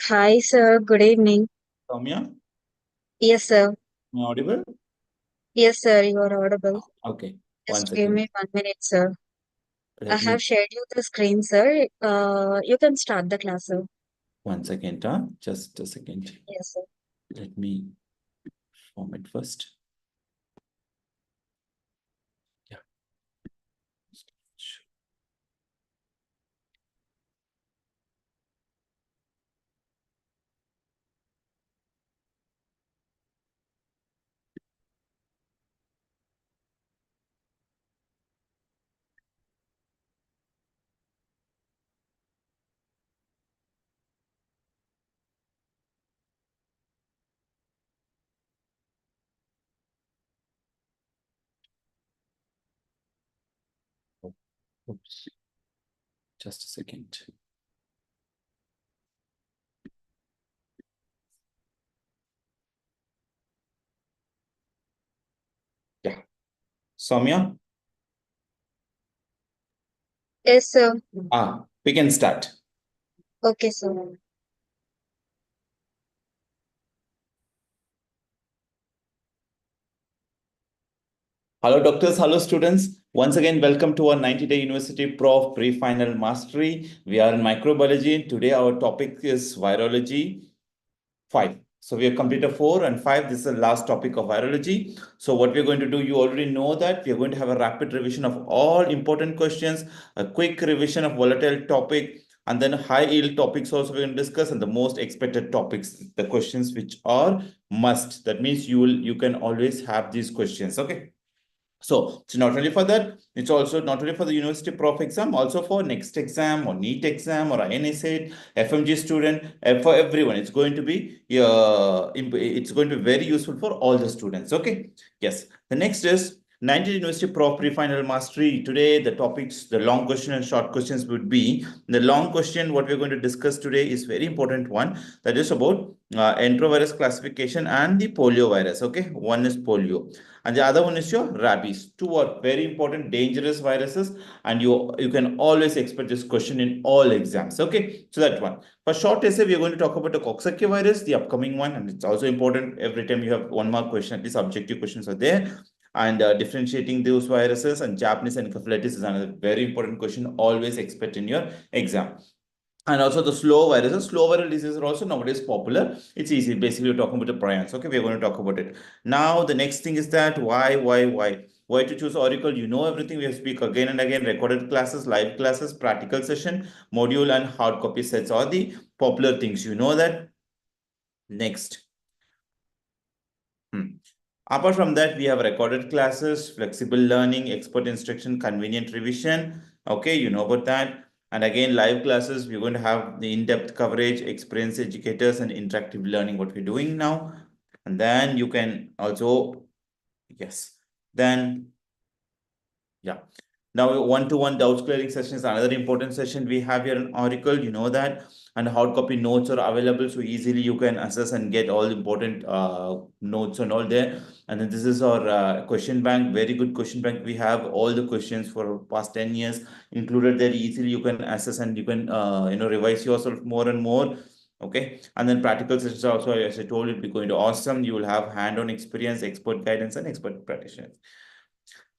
Hi, sir. Good evening. Soumya, Yes, sir. am I audible? Yes, sir. You are audible. Okay, one Just give second. me 1 minute, sir. I Let have me shared you the screen, sir. You can start the class, sir. 1 second. Just a second. Yes, sir. Let me format first. Yeah. Oops. Just a second. Yeah. Soumya, Yes, sir. we can start. Okay, sir. Hello, doctors. Hello, students. Once again, welcome to our 90-day University Prof Pre-Final Mastery. We are in microbiology. Today, our topic is virology 5. So we have completed 4 and 5. This is the last topic of virology. So what we're going to do, you already know that we are going to have a rapid revision of all important questions, a quick revision of volatile topic, and then high yield topics also we're going to discuss, and the most expected topics, the questions which are must. That means you can always have these questions. Okay. So it's not only for that, it's also not only for the university prof exam, also for next exam or NEET exam or INSAT, FMG student, for everyone. It's going to be it's going to be very useful for all the students. Okay. Yes. The next is 90 University Prof Pre-Final Mastery. Today, the topics, the long question and short questions would be the long question. What we're going to discuss today is very important one. That is about enterovirus classification and the polio virus. Okay. One is polio and the other one is your rabies. Two are very important dangerous viruses, and you can always expect this question in all exams. Okay, so that one. For short essay, we are going to talk about the Coxsackie virus, the upcoming one, and it's also important. Every time you have one more question, at least objective questions are there. And differentiating those viruses, and Japanese encephalitis is another very important question, always expect in your exam. And also the slow viruses. Slow viral diseases are also nowadays popular. It's easy. Basically, we're talking about the prions. Okay, we're going to talk about it. Now, the next thing is that why? Why to choose Auricle? You know everything. We have speak again and again. Recorded classes, live classes, practical session, module, and hard copy sets are the popular things. You know that. Next. Apart from that, we have recorded classes, flexible learning, expert instruction, convenient revision. Okay, you know about that. And again, live classes, we're going to have the in-depth coverage, experienced educators, and interactive learning, what we're doing now. And then you can also, yes, then, yeah. Now, one-to-one doubts clearing session is another important session we have here in Auricle. You know that, and hard copy notes are available, so easily you can access and get all important notes and all there. And then this is our question bank, very good question bank. We have all the questions for past 10 years included there. Easily you can access and you can revise yourself more and more. Okay, and then practical sessions also, as I told you, it'll be going to awesome. You will have hand-on experience, expert guidance, and expert practitioners.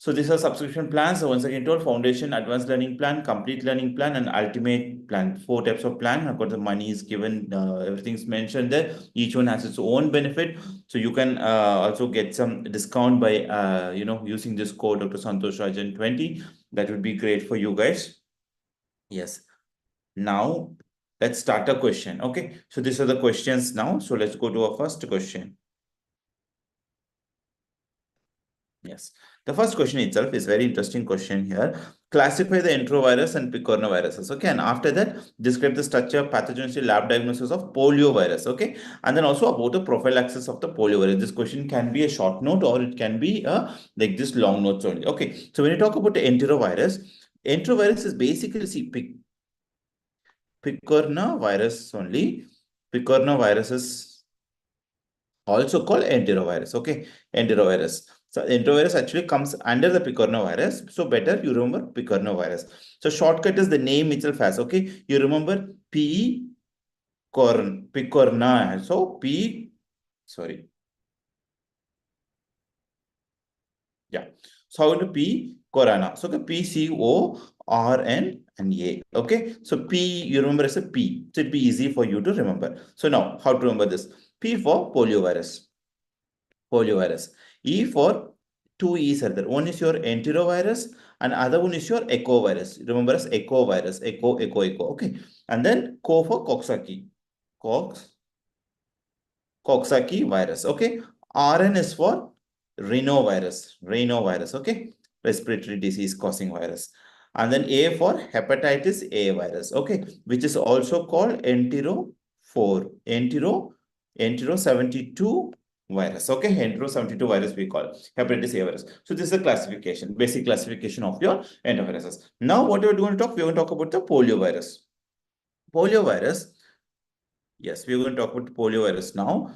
So these are subscription plans. So once again told, foundation, advanced learning plan, complete learning plan, and ultimate plan. 4 types of plan. Of course, the money is given, everything's mentioned there. Each one has its own benefit. So you can also get some discount by using this code Dr.Santhosh 20. That would be great for you guys. Yes. Now let's start a question. Okay. So these are the questions now. So let's go to our first question. Yes. The first question itself is very interesting question here. Classify the enterovirus and picornaviruses. Okay. And after that, describe the structure, pathogenicity, lab diagnosis of polio virus. Okay. And then also about the prophylaxis of the polio virus. This question can be a short note or it can be like this long notes only. Okay. So when you talk about the enterovirus is basically picornavirus only. Picornavirus is also called enterovirus. Okay. Enterovirus. So enterovirus actually comes under the picornavirus. So better you remember picornavirus. So shortcut is the name itself has. Okay. You remember P picorna. So yeah. So how to P corona. So the PCORN and A. Okay. So P, you remember as a P. So it'd be easy for you to remember. So now how to remember this? P for poliovirus. Poliovirus. E for two E's are there. One is your enterovirus and other one is your echovirus. Remember as echovirus. Echo. Okay. And then Co for Coxsackie. Coxsackie virus. Okay. RN is for rhinovirus. Okay. Respiratory disease causing virus. And then A for hepatitis A virus. Okay. Which is also called Entero 72 virus. Okay. Entero 72 virus we call hepatitis A virus. So this is a classification, basic classification of your enteroviruses. Now what are we going to talk? We're going to talk about the poliovirus. Poliovirus. Yes, we're going to talk about poliovirus now.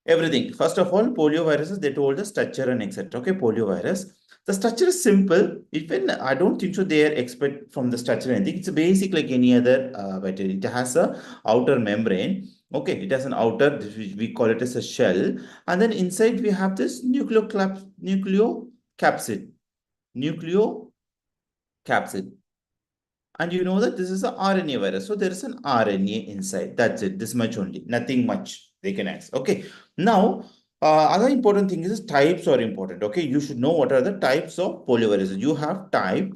Everything. First of all, polioviruses, they told the structure and etc. Okay, poliovirus. The structure is simple. Even I don't think so they are expect from the structure anything. It's basic like any other bacteria. It has a outer membrane. Okay, it has an outer, we call it as a shell. And then inside we have this nucleocapsid. Nucleocapsid. And you know that this is a RNA virus. So there is an RNA inside. That's it. This much only. Nothing much they can ask. Okay. Now, other important thing is types are important. Okay. You should know what are the types of polioviruses. You have type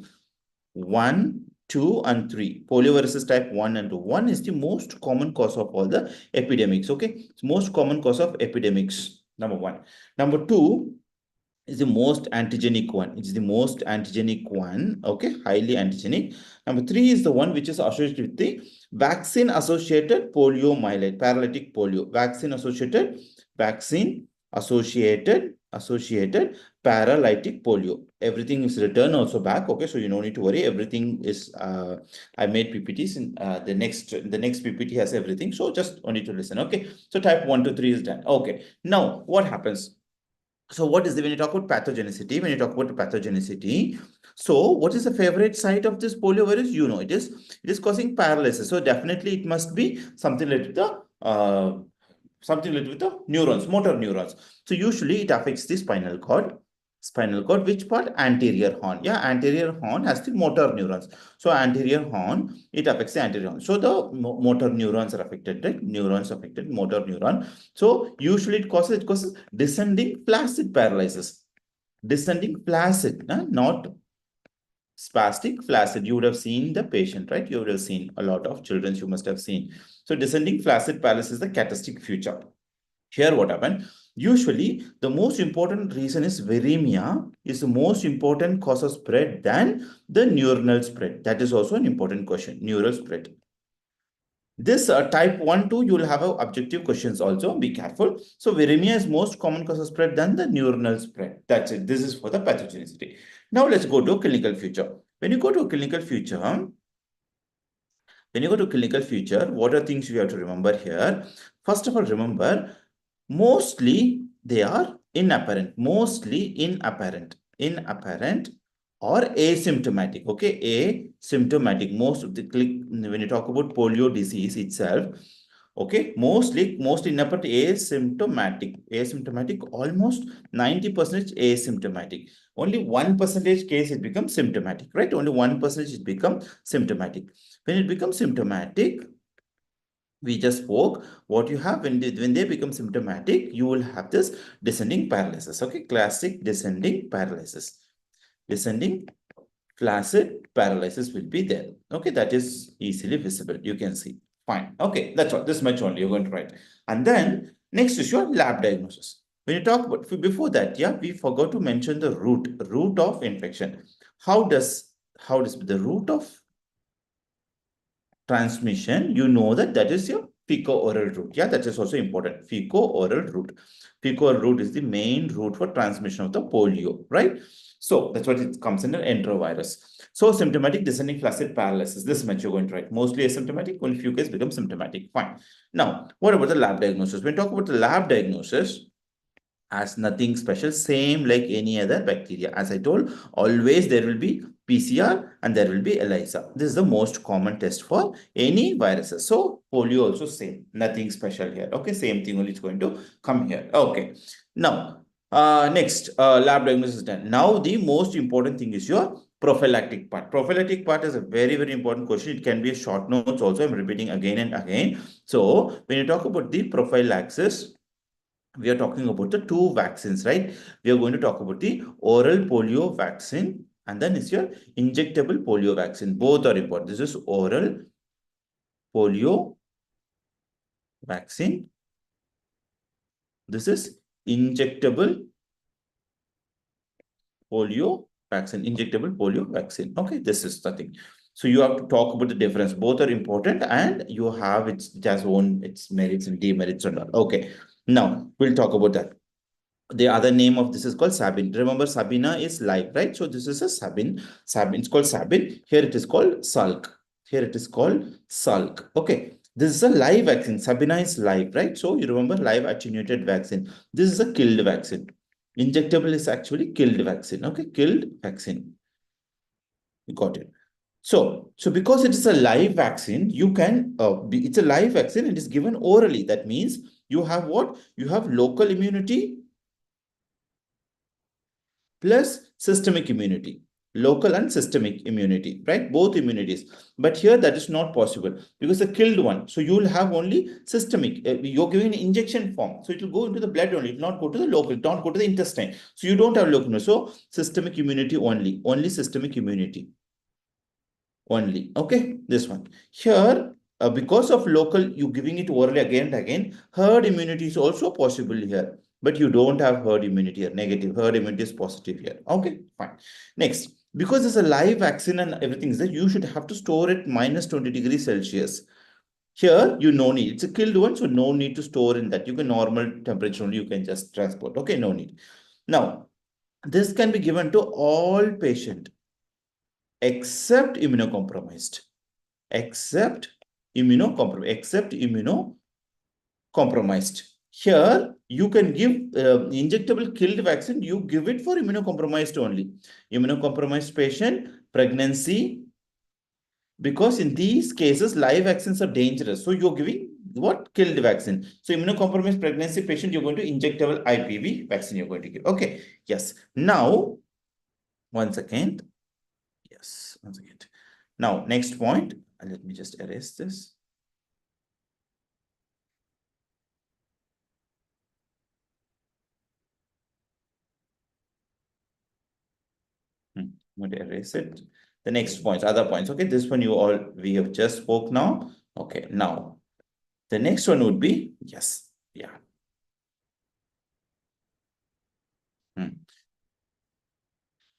1, 2, and 3. Polioviruses type 1 and 2. 1 is the most common cause of all the epidemics. Okay. It's most common cause of epidemics. Number 1. Number 2 is the most antigenic one. It's the most antigenic one. Okay, highly antigenic. Number 3 is the one which is associated with the vaccine associated poliomyelite, paralytic polio. Vaccine associated paralytic polio. Everything is written also back. Okay, so you don't need to worry. Everything is I made PPTs in the next PPT has everything. So just only to listen. Okay, so type 1 to 3 is done. Okay, now what happens? So what is when you talk about pathogenicity, so what is the favorite site of this poliovirus? You know, it is causing paralysis. So definitely it must be something related to the neurons, motor neurons. So usually it affects the spinal cord. Which part? Anterior horn. Yeah, anterior horn has the motor neurons. So anterior horn, it affects the anterior horn. So the motor neurons are affected, right? Neurons affected, motor neuron. So usually it causes descending flaccid paralysis. Descending flaccid, not spastic flaccid. You would have seen the patient, right? You would have seen a lot of children you must have seen. So descending flaccid paralysis is the catalytic feature. Here what happened? Usually, the most important reason is viremia is the most important cause of spread than the neuronal spread. That is also an important question, neural spread. This type 1, 2, you will have objective questions also. Be careful. So viremia is most common cause of spread than the neuronal spread. That's it. This is for the pathogenicity. Now let's go to clinical feature. When you go to clinical feature, what are things you have to remember here? First of all, remember, mostly they are inapparent or asymptomatic. Okay, asymptomatic. Most of the when you talk about polio disease itself, okay, most inapparent, asymptomatic, almost 90% asymptomatic. Only 1% case it becomes symptomatic, right? Only 1% it becomes symptomatic. When it becomes symptomatic, we just spoke what you have when they become symptomatic, you will have this descending paralysis. Okay, classic descending paralysis. Descending flaccid paralysis will be there. Okay, that is easily visible. You can see. Fine. Okay, that's all. This much only you're going to write. And then next is your lab diagnosis. When you talk about before that, yeah, we forgot to mention the route of infection. How does the route of transmission, you know that is your fecal-oral route. Yeah, that is also important. Fecal-oral route. Fecal-oral route is the main route for transmission of the polio, right? So that's what it comes under enterovirus. So symptomatic descending flaccid paralysis. This much you're going to write. Mostly asymptomatic, only few cases become symptomatic. Fine. Now, what about the lab diagnosis? When we talk about the lab diagnosis, as nothing special, same like any other bacteria. As I told, always there will be PCR, and there will be ELISA. This is the most common test for any viruses. So polio also same, nothing special here. Okay, same thing only is going to come here. Okay, now next lab diagnosis is done. Now the most important thing is your prophylactic part. Prophylactic part is a very important question. It can be a short notes also. I'm repeating again and again. So when you talk about the prophylaxis, we are talking about the two vaccines, right? We are going to talk about the oral polio vaccine, and then it's your injectable polio vaccine. Both are important. This is oral polio vaccine. This is injectable polio vaccine, injectable polio vaccine. Okay, this is the thing. So you have to talk about the difference. Both are important, and you have its just own its merits and demerits and all. Okay, now we'll talk about that. The other name of this is called Sabin. Remember, Sabina is live, right? So this is a Sabin. Sabin, it's called Sabin. Here it is called Salk. Here it is called Salk. Okay. This is a live vaccine. Sabina is live, right? So you remember live attenuated vaccine. This is a killed vaccine. Injectable is actually killed vaccine. Okay, killed vaccine. You got it. So because it is a live vaccine, you can, it's a live vaccine and it's given orally. That means you have what? You have local immunity plus systemic immunity, local and systemic immunity, right? Both immunities. But here that is not possible because the killed one. So you will have only systemic. You're giving an injection form. So it will go into the blood only. It will not go to the local, not go to the intestine. So you don't have local. So systemic immunity only systemic immunity. Only. Okay, this one. Here, because of local, you giving it orally again and again, herd immunity is also possible here. But you don't have herd immunity here, negative. Herd immunity is positive here. Okay, fine. Next, because it's a live vaccine and everything is there, you should have to store it minus 20 degrees Celsius. Here, you no need. It's a killed one, so no need to store in that. You can normal temperature only, you can just transport. Okay, no need. Now, this can be given to all patient except immunocompromised. Except immunocompromised. Here, you can give injectable killed vaccine. You give it for immunocompromised only. Immunocompromised patient, pregnancy, because in these cases, live vaccines are dangerous. So you're giving what? Killed vaccine. So immunocompromised pregnancy patient, you're going to injectable IPV vaccine you're going to give. Okay. Yes. Now, once again. Yes. Once again. Now, next point. Let me just erase this. I'm going to erase it. The next points, other points. Okay, this one we have just spoke now. Okay, now the next one would be yes, yeah.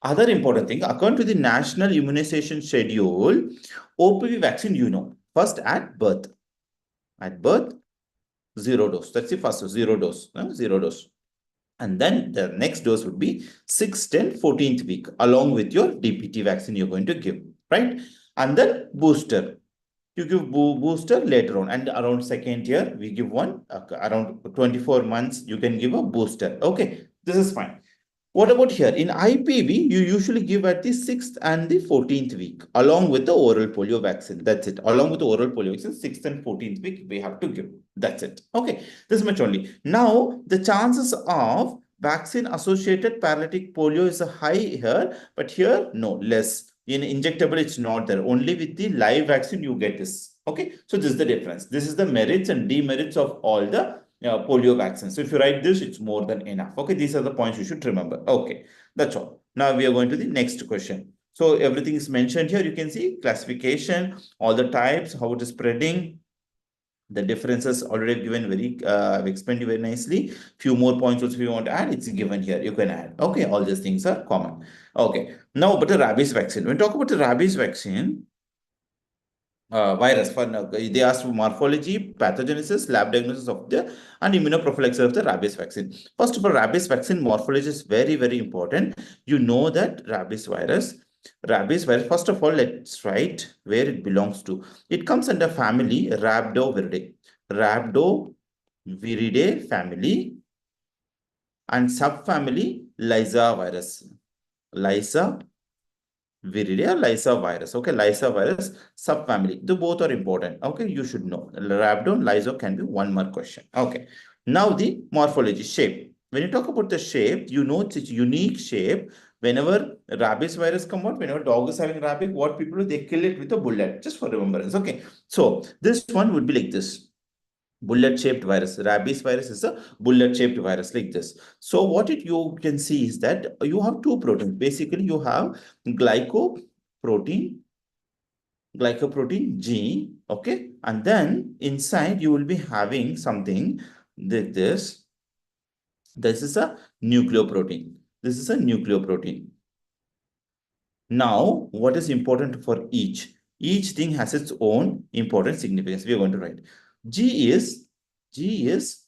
Other important thing, according to the National Immunization Schedule, OPV vaccine, first at birth. At birth, 0 dose. That's the first 0 dose. 0 dose. And then the next dose would be 6th, 10th, 14th week, along with your DPT vaccine you're going to give, right? And then booster. You give booster later on, and around second year, we give one, around 24 months, you can give a booster. Okay, this is fine. What about here? In IPV, you usually give at the 6th and the 14th week, along with the oral polio vaccine. That's it. Along with the oral polio vaccine, 6th and 14th week, we have to give. That's it. Okay, this much only. Now, the chances of vaccine-associated paralytic polio is high here, but here, no, less. In injectable, it's not there. Only with the live vaccine, you get this. Okay, so this is the difference. This is the merits and demerits of all the polio vaccine. So if you write this, it's more than enough. Okay, these are the points you should remember. Okay, that's all. Now we are going to the next question. So everything is mentioned here. You can see classification, all the types, how it is spreading. The differences already given very, I've explained you very nicely. Few more points also if you want to add, it's given here. You can add. Okay, all these things are common. Okay, now but the rabies vaccine. When we talk about the rabies vaccine, virus for they asked for morphology, pathogenesis, lab diagnosis of the and immunoprophylaxis of the rabies vaccine. First of all, rabies vaccine morphology is very important. You know that rabies virus, first of all, let's write where it belongs to. It comes under family Rhabdoviridae. Rhabdoviridae family, and subfamily Lysa virus. Lysa Viridia, Lysa virus. Okay, Lysa virus subfamily. The both are important. Okay, you should know. Rhabdon, Lyso can be one more question. Okay. Now the morphology shape. When you talk about the shape, you know it's a unique shape. Whenever rabies virus come out, whenever dog is having rabies, what people do, they kill it with a bullet, just for remembrance. Okay. So this one would be like this. Bullet-shaped virus. Rabies virus is a bullet-shaped virus like this. So what you can see is that you have two proteins. Basically, you have glycoprotein, glycoprotein G, okay, and then inside you will be having something like this. This is a nucleoprotein. This is a nucleoprotein. Now, what is important for each? Each thing has its own important significance. We are going to write. G is G is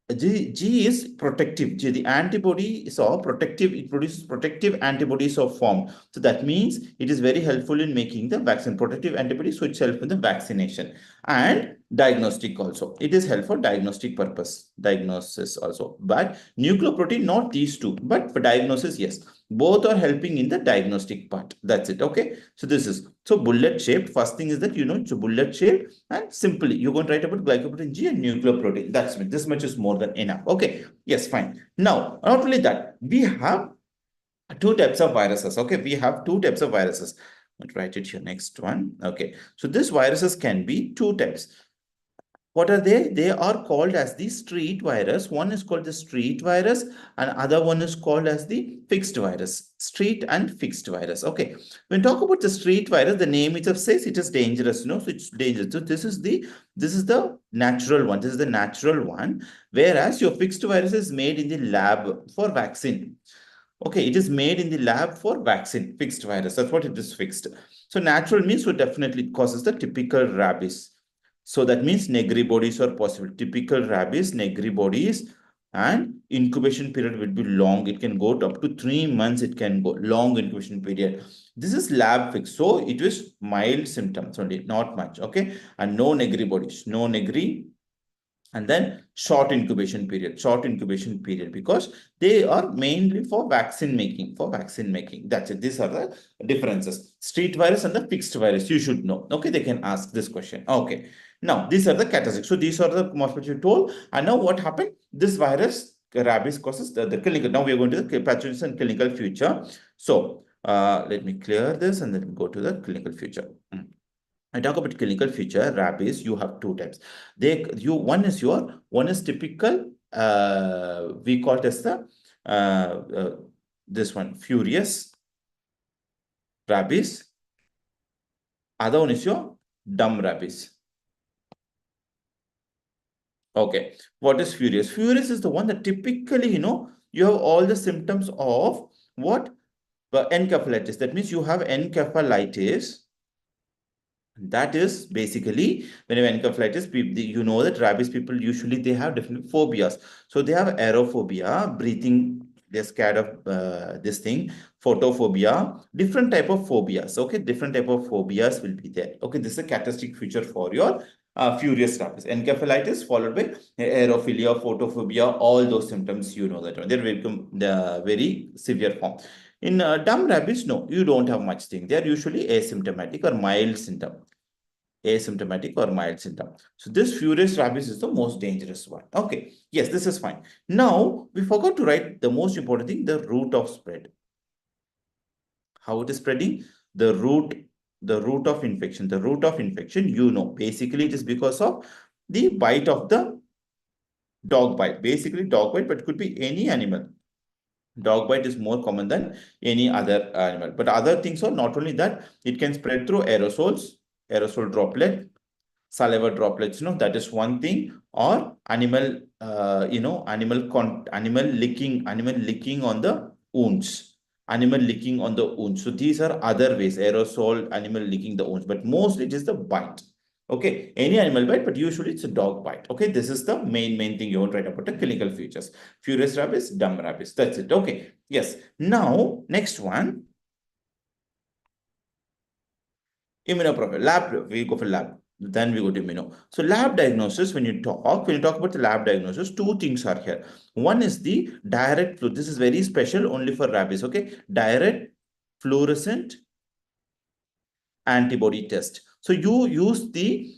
G is protective. G, the antibody is all protective. It produces protective antibodies of form. So that means it is very helpful in making the vaccine. Protective antibodies, so it's helpful in the vaccination and diagnostic also. It is helpful for diagnostic purpose, diagnosis also. But nucleoprotein, not these two, but for diagnosis, yes. Both are helping in the diagnostic part. That's it. Okay. So this is so bullet shaped. First thing is that you know it's a bullet shaped. And simply, you're going to write about glycoprotein G and nucleoprotein. That's it. This much is more than enough. Okay. Yes, fine. Now, not only that, we have two types of viruses. Okay. We have two types of viruses. I'll write it here. Next one. Okay. So these viruses can be two types. What are they? They are called as the street virus. One is called the street virus and other one is called as the fixed virus. Street and fixed virus. Okay. When talk about the street virus, the name itself says it is dangerous. No, so it's dangerous. So this is the natural one. This is the natural one. Whereas your fixed virus is made in the lab for vaccine. Okay, it is made in the lab for vaccine, fixed virus. That's what it is fixed. So natural means so definitely it causes the typical rabies. So that means negri bodies are possible. Typical rabies, negri bodies, and incubation period will be long. It can go up to 3 months. It can go long incubation period. This is lab fixed. So it was mild symptoms only, not much. Okay. And no negri bodies, no negri, and then short incubation period because they are mainly for vaccine making, that's it. These are the differences. Street virus and the fixed virus, you should know. Okay, they can ask this question. Okay, now these are the characteristics. So these are the morphology told. And now what happened, this virus rabies causes the clinical. Now we are going to the pathogens and clinical future. So let me clear this and then go to the clinical future. I talk about clinical feature, rabies, you have two types. One is typical, we call it as the, this one, furious rabies. Other one is your dumb rabies. Okay, what is furious? Furious is the one that typically, you have all the symptoms of what? Encephalitis. That means you have encephalitis. That is basically when you have encephalitis, you know that rabies people usually they have different phobias. So they have aerophobia, breathing, they're scared of this thing, photophobia, different type of phobias. Okay, different type of phobias will be there. Okay, this is a characteristic feature for your furious rabies. Encephalitis followed by aerophilia, photophobia, all those symptoms, you know that one. They become the very severe form. In dumb rabies, no, you don't have much thing. They are usually asymptomatic or mild symptom. Asymptomatic or mild symptom. So this furious rabies is the most dangerous one. Okay, yes, this is fine. Now, we forgot to write the most important thing, the route of spread. How it is spreading? The route of infection. The route of infection, basically it is because of the bite of the dog bite. Basically dog bite, but it could be any animal. Dog bite is more common than any other animal. But other things are not only that, it can spread through aerosols, aerosol droplet, saliva droplets, that is one thing, or animal, animal licking on the wounds. Animal licking on the wounds. So these are other ways, aerosol, animal licking the wounds, but mostly it is the bite. Okay, any animal bite, but usually it's a dog bite. Okay, this is the main thing you want to write about the clinical features. Furious rabies, dumb rabies. That's it. Okay, yes. Now, next one, immunoprofile. Lab, we go for lab. Then we go to immuno. So lab diagnosis, when you talk about the lab diagnosis, two things are here. One is the direct fluorescence. This is very special only for rabies. Okay, direct fluorescent antibody test. So you use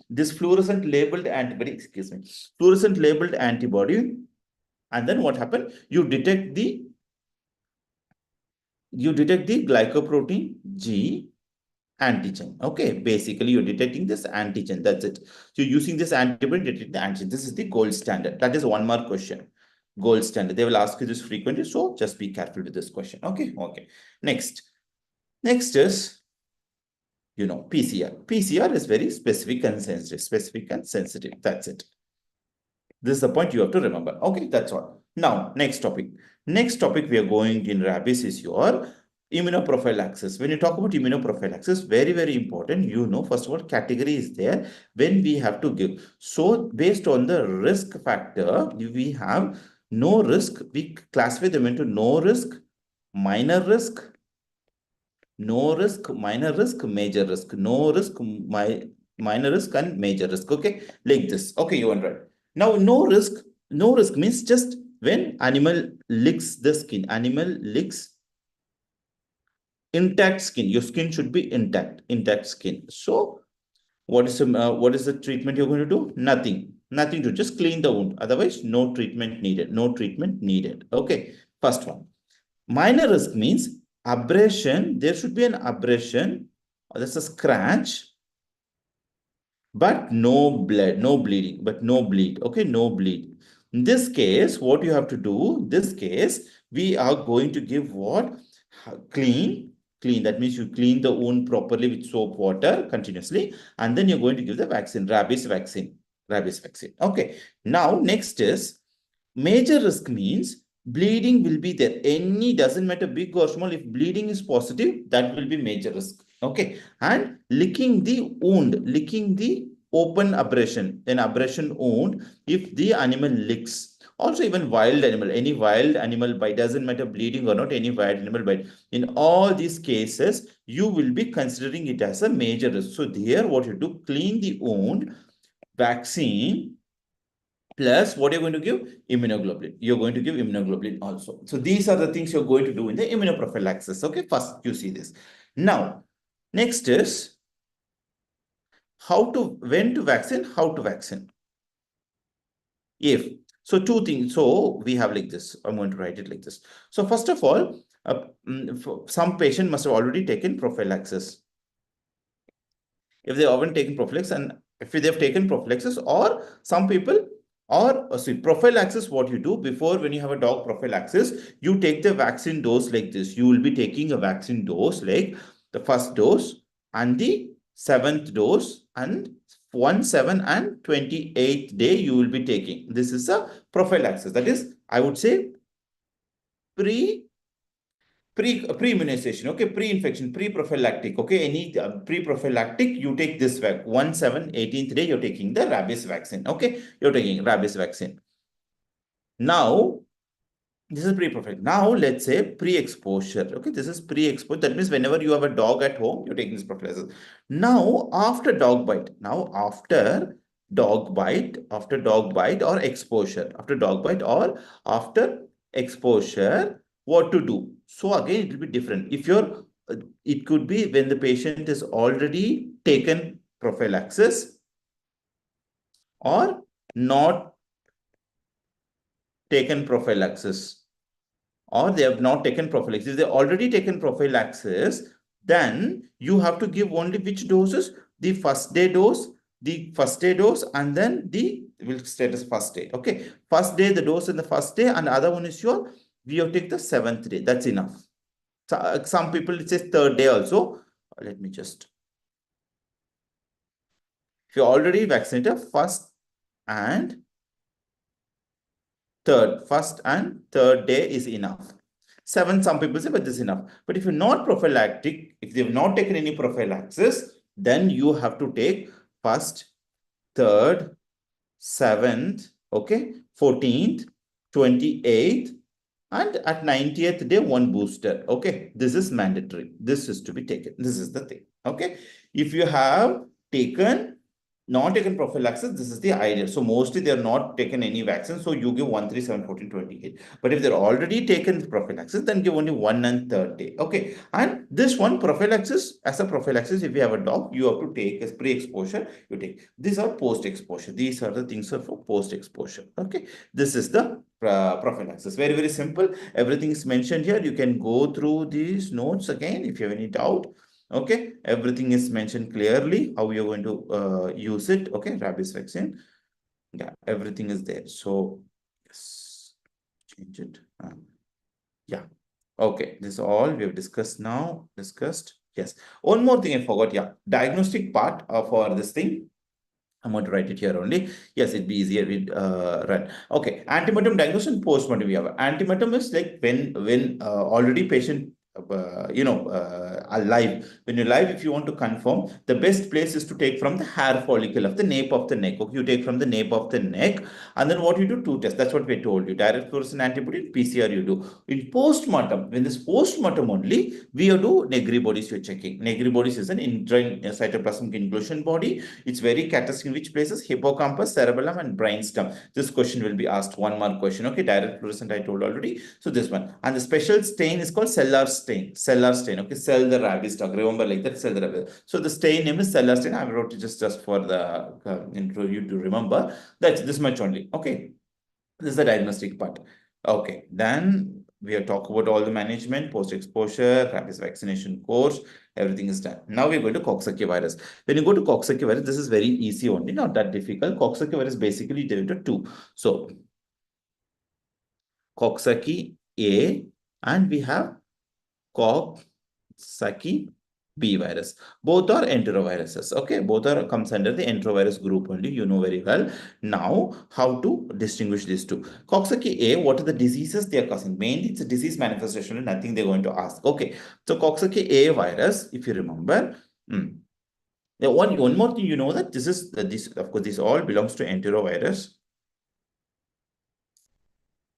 this fluorescent labeled antibody, excuse me, fluorescent labeled antibody, and then what happened? You detect the glycoprotein G antigen. Okay, basically you're detecting this antigen. That's it. So using this antibody to detect the antigen. This is the gold standard. That is 1 mark question. Gold standard. They will ask you this frequently, so just be careful with this question. Okay. Next is, PCR. PCR is very specific and sensitive. That's it. This is the point you have to remember. Okay, that's all. Now, next topic we are going in rabies is your immunoprophylaxis. When you talk about immunoprophylaxis, very, very important, first of all, category is there when we have to give. So based on the risk factor, we have no risk, we classify them into no risk, minor risk, no risk, minor risk, major risk, no risk, minor risk, and major risk. Okay, like this. Okay, you are right. Now, no risk means just when animal licks the skin, intact skin. Your skin should be intact skin. So, what is the treatment you're going to do? Nothing to just clean the wound. Otherwise, no treatment needed. Okay, first one. Minor risk means abrasion. There should be an abrasion. That's a scratch, but no blood, no bleeding, but no bleed. Okay, no bleed. In this case, what you have to do, we are going to give what? Clean. That means you clean the wound properly with soap water continuously, and then you're going to give the vaccine, rabies vaccine. Okay. Now, next is major risk means bleeding will be there. Doesn't matter big or small, if bleeding is positive, that will be major risk. Okay. And licking the open abrasion, an abrasion wound, if the animal licks. Also, even wild animal, any wild animal bite, doesn't matter bleeding or not, any wild animal bite. In all these cases, you will be considering it as a major risk. So here, what you do, clean the wound, vaccine, plus what you're going to give? Immunoglobulin. You're going to give immunoglobulin also. So these are the things you're going to do in the immunoprophylaxis. Okay, first you see this. Now, next is when to vaccine, how to vaccine. So two things. So we have like this. I'm going to write it like this. So first of all, some patient must have already taken prophylaxis. If they haven't taken prophylaxis, and if they've taken prophylaxis, or some people, or see, prophylaxis, what you do before, when you have a dog prophylaxis, you take the vaccine dose like this. You will be taking a vaccine dose like the first dose and the 7th dose, and 1, 7, and 28th day you will be taking. This is a prophylaxis. That is, I would say, pre-immunization, okay, pre-infection, pre-prophylactic, okay, any pre-prophylactic, you take this vac, 1, 7, 18th day, you're taking the rabies vaccine, okay, you're taking rabies vaccine. Now, this is pre-prophylactic. Now, let's say pre-exposure, okay, this is pre-exposure. That means whenever you have a dog at home, you're taking this prophylaxis. Now, after dog bite, or exposure, after exposure, what to do? So again, it will be different. If it could be when the patient is already taken prophylaxis or not taken prophylaxis, or they have not taken prophylaxis. If they already taken prophylaxis, then you have to give only which doses? The first day dose, and then we'll state as first day. Okay, first day, the dose in the first day, and the other one is we have to take the 7th day. That's enough. So, some people, it says 3rd day also. Let me just. If you already vaccinated, first and third day is enough. 7, some people say, but this is enough. But if you're not prophylactic, if they've not taken any prophylaxis, then you have to take 1st, 3rd, 7th, okay, 14th, 28th, and at 90th day, 1 booster. Okay, this is mandatory. This is to be taken. This is the thing. Okay, if you have taken not taken prophylaxis, this is the ideal. So mostly they're not taken any vaccine. So you give 1, 3, 7, 14, 28. But if they're already taken prophylaxis, then give only 1 and 3rd day. Okay. And this one prophylaxis, as a prophylaxis, if you have a dog, you have to take as pre-exposure, you take. These are post-exposure. These are the things for post-exposure. Okay. This is the prophylaxis. Very, very simple. Everything is mentioned here. You can go through these notes again if you have any doubt. Okay, everything is mentioned clearly how you're going to use it. Okay, rabies vaccine. Yeah, everything is there. So yes, change it. Yeah. Okay, this is all we have discussed now. Discussed. Yes. One more thing I forgot. Yeah, diagnostic part for this thing. I'm going to write it here only. Yes, it'd be easier with run. Okay, antemertum diagnosis and postmortem. We have antemertum is like when already patient alive. When you're alive, if you want to confirm, the best place is to take from the hair follicle of the nape of the neck. Okay, you take from the nape of the neck, and then what you do, two tests. That's what we told you. Direct fluorescent antibody, PCR you do. In postmortem, when this postmortem only, we do Negri bodies you're checking. Negri bodies is an intrine cytoplasmic inclusion body. It's very characteristic in which places? Hippocampus, cerebellum, and brainstem. This question will be asked. One mark question. Okay, direct fluorescent I told already. So this one. And the special stain is called cellular stain. Cellular stain. Okay, cell the rabies dog. Remember like that, cell the rabies. So the stain name is cellular stain. I wrote it just for the intro you to remember. That's this much only. Okay. This is the diagnostic part. Okay, then we have talked about all the management, post-exposure, rabies vaccination course, everything is done. Now we're going to Coxsackie virus. When you go to Coxsackie virus, this is very easy only, not that difficult. Coxsackie virus basically divided into two. So, Coxsackie A and we have Coxsackie B virus. Both are enteroviruses. Okay, both are comes under the enterovirus group only. You know very well. Now, how to distinguish these two? Coxsackie A, what are the diseases they are causing? Mainly, it's a disease manifestation and nothing they're going to ask. Okay, so Coxsackie A virus, if you remember, yeah, one more thing you know that this is this of course this all belongs to enterovirus.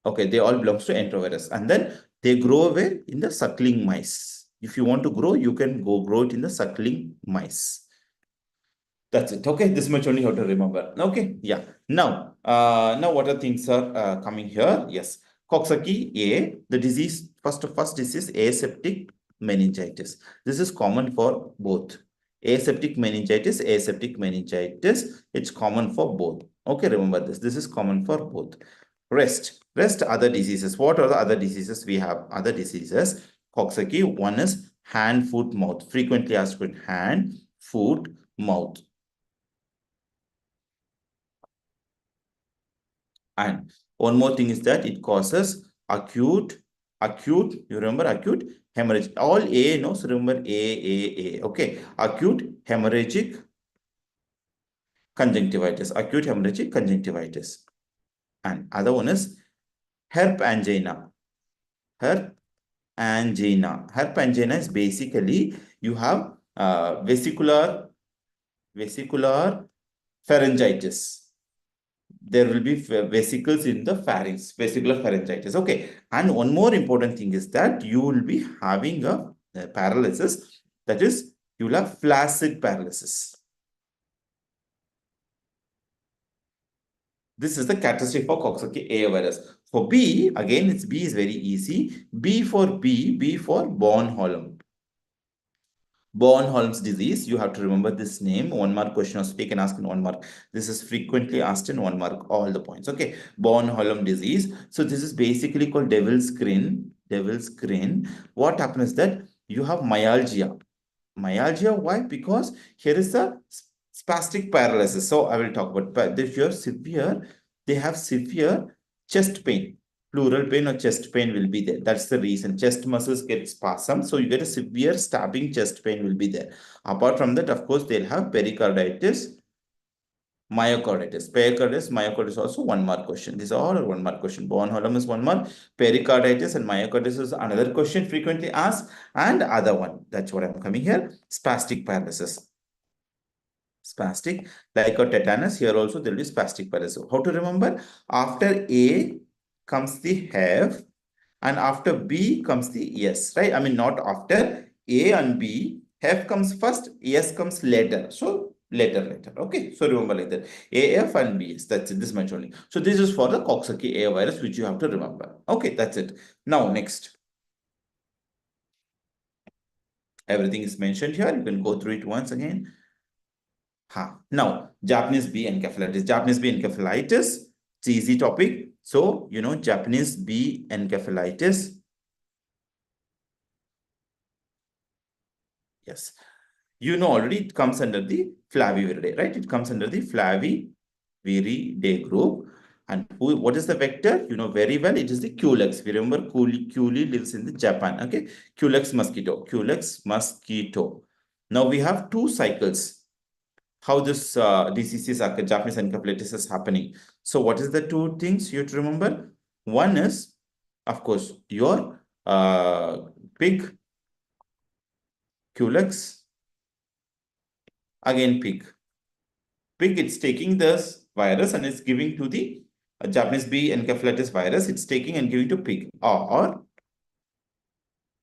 Okay, they all belongs to enterovirus, and then they grow away in the suckling mice. If you want to grow, you can go grow it in the suckling mice. That's it. Okay, this much only how to remember. Okay, yeah. Now what are things are coming here? Yes, Coxsackie A, the disease first disease aseptic meningitis. This is common for both. Aseptic meningitis. It's common for both. Okay, remember this. This is common for both. Rest other diseases. What are the other diseases we have? Other diseases. Coxsackie. One is hand, foot, mouth. Frequently asked with hand, foot, mouth. And one more thing is that it causes acute, you remember acute hemorrhage. All A, no, so remember A. Okay, acute hemorrhagic conjunctivitis, acute hemorrhagic conjunctivitis. And other one is herp angina. Herp angina is basically you have vesicular pharyngitis. There will be vesicles in the pharynx, vesicular pharyngitis. Okay. And one more important thing is that you will be having a paralysis. That is, you will have flaccid paralysis. This is the characteristic for Coxsackie A virus. For B, again, B is very easy. B for Bornholm. Bornholm's disease, you have to remember this name. 1 mark question was taken asked in 1 mark. This is frequently asked in 1 mark, all the points. Okay, Bornholm disease. So this is basically called devil's grin. What happens is that you have myalgia. Myalgia, why? Because here is a spastic paralysis. So I will talk about, if you're severe, they have severe chest pain. Pleural pain or chest pain will be there. That's the reason. Chest muscles get spasm. So you get a severe stabbing chest pain will be there. Apart from that, of course, they'll have pericarditis, myocarditis also 1 mark question. These are all 1 mark question. Bornholm is 1 mark. Pericarditis and myocarditis is another question frequently asked. And other one, that's what I'm coming here. Spastic paralysis. Spastic, like a tetanus, here also there will be spastic paralysis. How to remember? After A comes the F and after B comes the S, right? Not after A and B, F comes first, S comes later. So later. Okay, so remember like that. AF and BS, that's it, this much only. So this is for the Coxsackie A virus, which you have to remember. Okay, that's it. Now, next. Everything is mentioned here. You can go through it once again. Now, Japanese B encephalitis. Japanese B encephalitis, it's easy topic. So, Japanese B encephalitis. Yes. Already it comes under the Flaviviridae, right? It comes under the Flaviviridae group. And what is the vector? You know very well, it is the Culex. We remember Culi lives in the Japan, okay? Culex mosquito. Now we have two cycles. How this disease is, Japanese encephalitis is happening. So what is the two things you have to remember? One is, of course, your pig, Culex, again pig. Pig, it's taking this virus and it's giving to the Japanese B encephalitis virus. It's taking and giving to pig. Or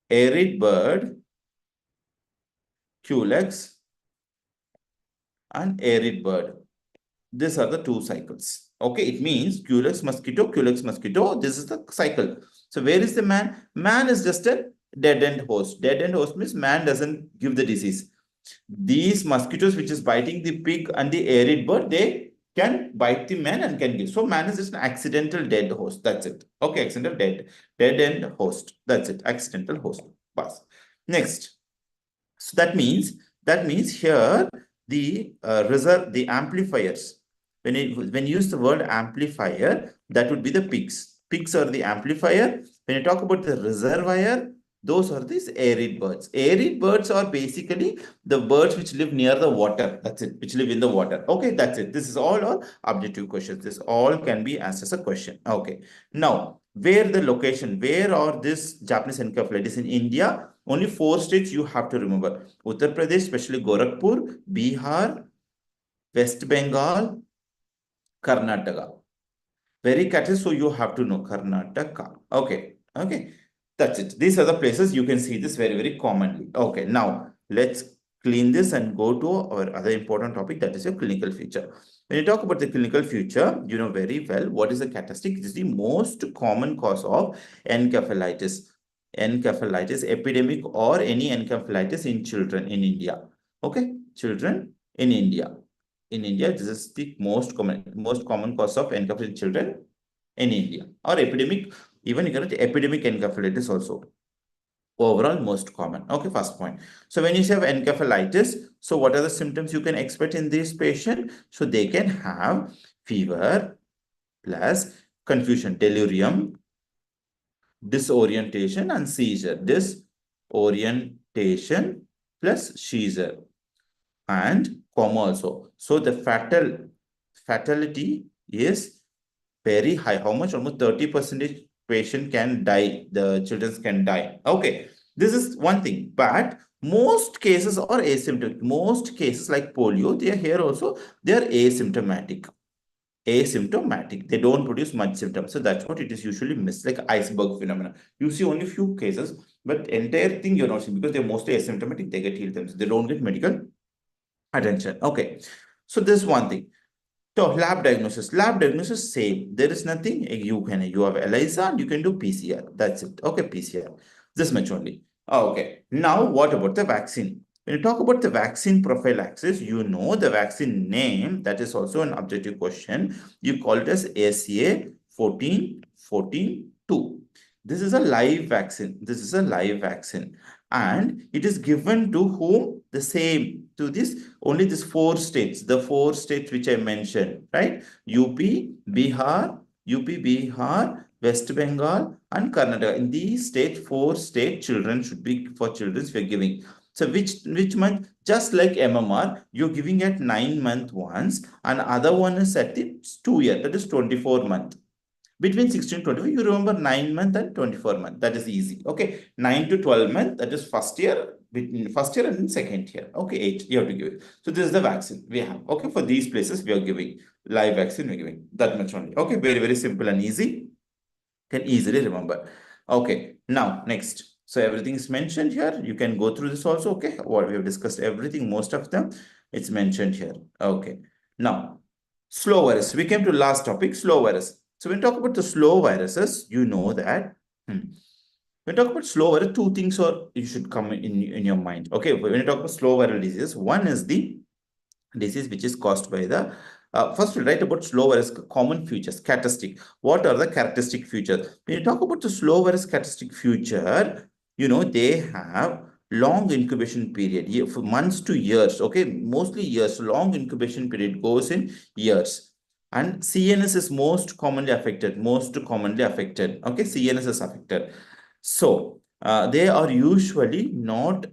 arid bird, Culex, and arid bird. These are the two cycles. Okay, it means Culex mosquito. This is the cycle. So where is the man? Man is just a dead-end host. Dead-end host means man doesn't give the disease. These mosquitoes which is biting the pig and the arid bird, they can bite the man and can give. So man is just an accidental dead host. That's it. Okay, accidental dead-end host. That's it. Accidental host. Pass. Next. So that means here the the amplifiers. When you use the word amplifier, that would be the pigs. Pigs are the amplifier. When you talk about the reservoir, those are these arid birds. Arid birds are basically the birds which live near the water. That's it, which live in the water. Okay, that's it. This is all objective questions. This all can be asked as a question. Okay. Now, where the location, where are this Japanese encephalitis in India? Only 4 states you have to remember. Uttar Pradesh, especially Gorakhpur, Bihar, West Bengal, Karnataka. Very catchy, so you have to know Karnataka. Okay. That's it. These are the places you can see this very, very commonly. Okay, now let's clean this and go to our other important topic, that is your clinical feature. When you talk about the clinical feature, you know very well what is the characteristic. It is the most common cause of encephalitis. Encephalitis epidemic or any encephalitis in children in India. Okay, children in India. In India, this is the most common cause of encephalitis in children in India, or epidemic. Even you get epidemic encephalitis also. Overall, most common. Okay, first point. So when you say encephalitis, so what are the symptoms you can expect in this patient? So they can have fever plus confusion, delirium, disorientation, and seizure. Disorientation plus seizure, and coma also. So the fatality is very high. How much? Almost 30% patient can die. The children can die. Okay, this is one thing. But most cases are asymptomatic. Most cases like polio, they are here also. They are asymptomatic. They don't produce much symptoms. So that's what it is usually missed, like iceberg phenomena. You see only few cases, but entire thing you're not seeing because they're mostly asymptomatic. They get healed themselves. They don't get medical attention. Okay, so this one thing. So lab diagnosis, same. There is nothing. You have ELISA and you can do PCR. That's it. Okay, PCR. This much only. Okay. Now what about the vaccine? When you talk about the vaccine prophylaxis, you know the vaccine name. That is also an objective question. You call it as ACA 14-14-2. This is a live vaccine. And it is given to whom? The same, to this, only these 4 states, the 4 states which I mentioned, right? UP, Bihar, West Bengal, and Karnataka. In these states, 4 state children should be, for children we are giving. So which month? Just like MMR, you're giving at 9 month once, and other one is at the 2 year, that is 24 month. Between 16 to 25, you remember 9 month and 24 month. That is easy. Okay. 9 to 12 month, that is first year, between first year and second year. Okay, 8, you have to give it. So this is the vaccine we have. Okay, for these places, we are giving live vaccine, we're giving that much only. Okay, very, very simple and easy. Can easily remember. Okay, now next. So everything is mentioned here. You can go through this also. Okay, what we have discussed everything, most of them. It's mentioned here. Okay. Now, slow virus. We came to last topic, slow virus. So when we talk about the slow viruses, you know that when we talk about slow virus, two things are you should come in your mind. Okay, when you talk about slow viral disease, one is the disease which is caused by the first we'll write about slow virus common features, characteristic. What are the characteristic features? When you talk about the slow virus characteristic feature, they have long incubation period for months to years. Okay, mostly years. Long incubation period goes in years. And CNS is most commonly affected. Okay, CNS is affected. So they are usually not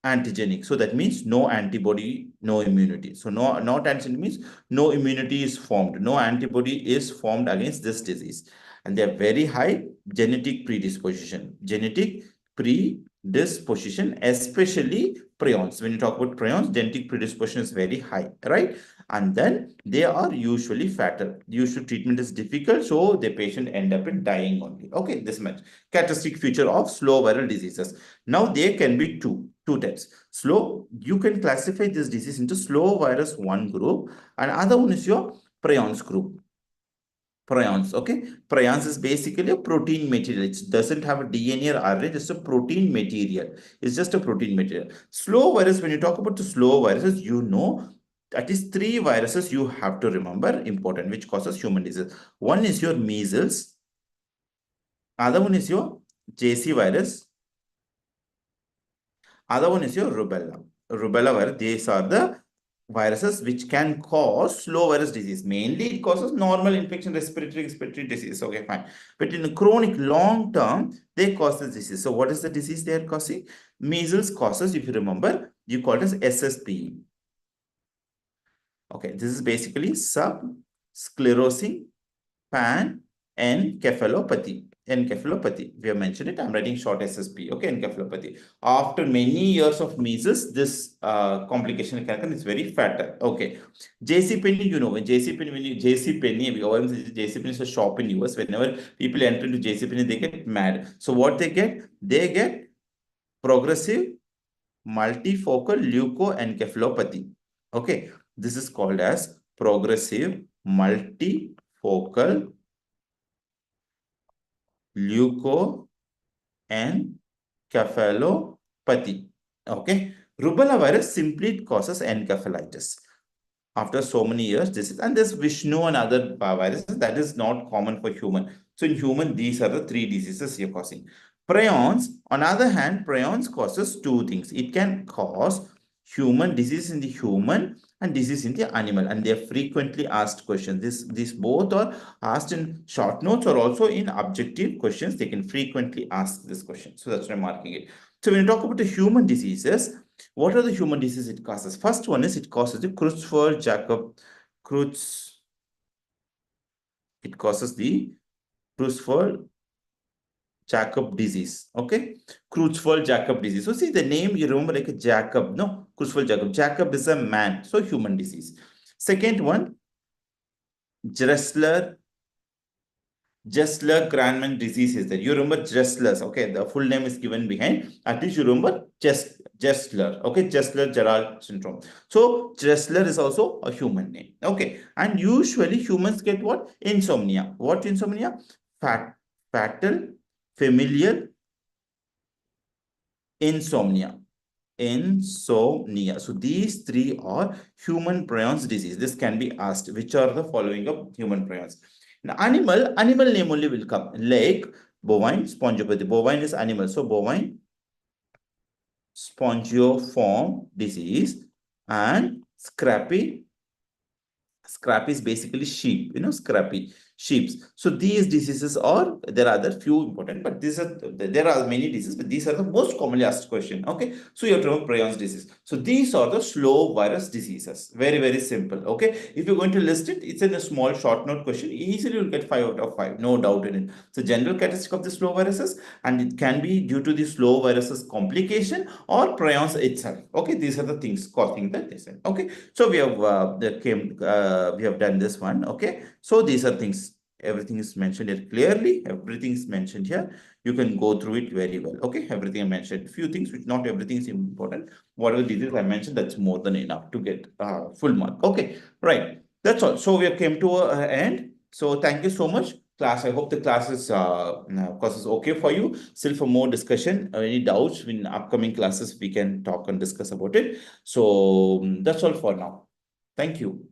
antigenic. So that means no antibody, no immunity. So not antigenic means no immunity is formed. No antibody is formed against this disease. And they are very high genetic predisposition. Genetic predisposition, especially prions. When you talk about prions, genetic predisposition is very high, right? And then they are usually fatal. Usual treatment is difficult, so the patient end up in dying only. Okay, this much. Characteristic feature of slow viral diseases. Now there can be two types. Slow, you can classify this disease into slow virus 1 group, and other one is your prions group. Prions, okay? Prions is basically a protein material. It doesn't have a DNA or RNA, it's a protein material. It's just a protein material. Slow virus, when you talk about the slow viruses, at least 3 viruses you have to remember, important, which causes human disease. One is your measles. Other one is your JC virus. Other one is your rubella. Rubella virus, these are the viruses which can cause slow virus disease. Mainly it causes normal infection, respiratory disease. Okay, fine. But in a chronic long term, they cause the disease. So what is the disease they are causing? Measles causes, if you remember, you call it as SSP. Okay, this is basically subsclerosing panencephalopathy. Encephalopathy. We have mentioned it. I'm writing short SSP. Okay, encephalopathy. After many years of measles, this complication can happen. It's very fatal. Okay. JC Penney, when JC Penney, JC Penney is a shop in US. Whenever people enter into JC Penney, they get mad. So what they get? They get progressive multifocal leukoencephalopathy. Okay. This is called as progressive multifocal leukoencephalopathy. Okay. Rubella virus simply causes encephalitis. After so many years, and this Vishnu and other viruses, that is not common for human. So in human, these are the 3 diseases you're causing. Prions, on the other hand, prions causes 2 things. It can cause human disease in the human and disease in the animal, and they are frequently asked questions. These both are asked in short notes or also in objective questions. They can frequently ask this question. So that's why I'm marking it. So when you talk about the human diseases, what are the human diseases it causes? First one is it causes the it causes the Creutzfeldt-Jakob disease. Okay, Creutzfeldt-Jakob disease. So see the name, you remember like a Jacob, no? Creutzfeldt-Jakob. Jacob is a man, so human disease. Second one, Dressler-Granman disease is there. You remember Dressler's, okay? The full name is given behind. At least you remember Dressler, okay? Dressler-Gerald syndrome. So Dressler is also a human name, okay? And usually humans get what? Insomnia. What insomnia? Fatal familial insomnia. So these 3 are human prions disease. This can be asked. Which are the following of human prions? Now, animal name only will come. Like bovine spongiopathy. Bovine is animal. So bovine spongiform disease and scrappy. Scrappy is basically sheep, scrappy sheep. So these diseases are, there are other few important, but there are many diseases, but these are the most commonly asked question. Okay, so you have to know prions disease. So these are the slow virus diseases. Very, very simple. Okay, if you're going to list it, it's in a small short note question. Easily you'll get 5 out of 5, no doubt in it. So general characteristic of the slow viruses, and it can be due to the slow viruses complication or prions itself. Okay, these are the things causing the disease. Okay, so we have we have done this one. Okay, so these are things Everything is mentioned here clearly. Everything is mentioned here. You can go through it very well. Okay, everything I mentioned. Few things which not everything is important. Whatever details I mentioned, that's more than enough to get full mark. Okay, right. That's all. So we have came to an end. So thank you so much, class. I hope the class is okay for you. Still, for more discussion, any doubts in upcoming classes, we can talk and discuss about it. So that's all for now. Thank you.